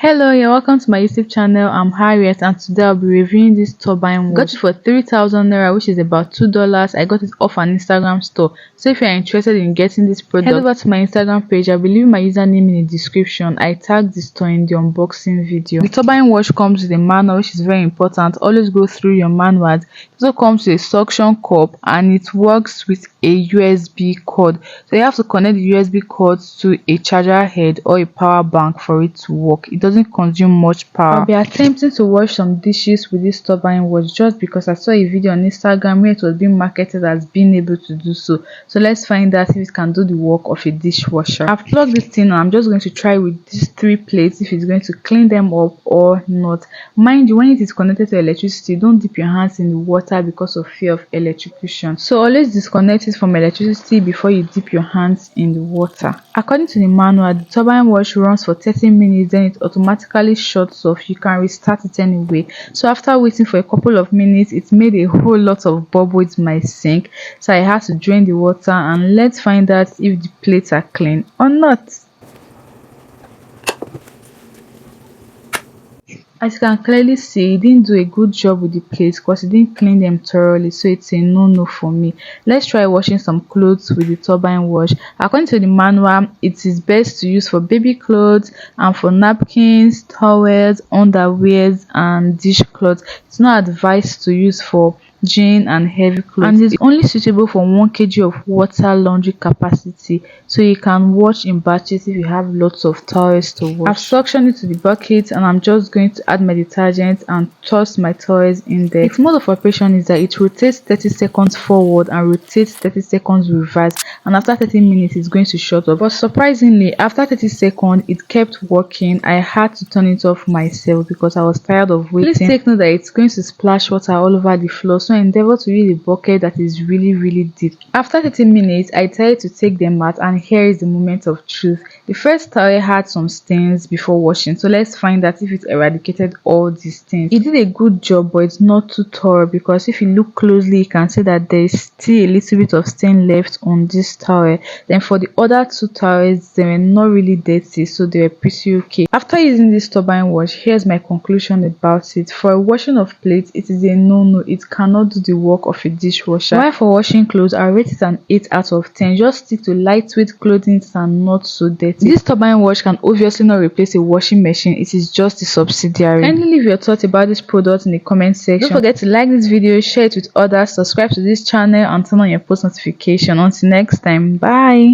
Hello, you're welcome to my YouTube channel. I'm Harriet and today I'll be reviewing this turbine wash. Got it for 3,000 naira, which is about $2. I got it off an Instagram store. So if you're interested in getting this product, head over to my Instagram page. I'll be leaving my username in the description. I tagged the store in the unboxing video. The turbine wash comes with a manual, which is very important. Always go through your manuals. It also comes with a suction cup and it works with a USB cord. So you have to connect the USB cord to a charger head or a power bank for it to work. It doesn't consume much power. I'll be attempting to wash some dishes with this turbine wash just because I saw a video on Instagram where it was being marketed as being able to do so. So let's find out if it can do the work of a dishwasher. I've plugged this in and I'm just going to try with these 3 plates if it's going to clean them up or not. Mind you, when it is connected to electricity, don't dip your hands in the water because of fear of electrocution. So always disconnect it from electricity before you dip your hands in the water. According to the manual, the turbine wash runs for 30 minutes, then it automatically shuts off. You can restart it anyway. So after waiting for a couple of minutes, it made a whole lot of bubbles in my sink, so I had to drain the water and let's find out if the plates are clean or not. As you can clearly see, he didn't do a good job with the plates because he didn't clean them thoroughly, so it's a no for me. Let's try washing some clothes with the turbine wash. According to the manual, it is best to use for baby clothes and for napkins, towels, underwears and dishcloths. It's not advised to use for jean and heavy clothes, and is only suitable for 1 kg of water laundry capacity, so you can wash in batches if you have lots of towels to wash. I've suctioned it to the bucket and I'm just going to add my detergent and toss my towels in there. Its mode of operation is that it rotates 30 seconds forward and rotates 30 seconds reverse, and after 30 minutes it's going to shut off. But surprisingly, after 30 seconds it kept working. I had to turn it off myself because I was tired of waiting. Please take note that it's going to splash water all over the floor, so endeavor to use a bucket that is really deep. After 30 minutes, I decided to take them out, and here is the moment of truth. The first towel had some stains before washing, so let's find out if it eradicated all these stains. It did a good job, but it's not too thorough because if you look closely, you can see that there is still a little bit of stain left on this towel. Then for the other 2 towels, they were not really dirty, so they were pretty okay. After using this turbine wash, here's my conclusion about it. For a washing of plates, it is a no. It cannot do the work of a dishwasher. While for washing clothes, I rate it an 8 out of 10. Just stick to lightweight clothing and not so dirty. This turbine wash can obviously not replace a washing machine. It is just a subsidiary. Kindly leave your thoughts about this product in the comment section. Don't forget to like this video, share it with others, subscribe to this channel and turn on your post notification. Until next time, bye.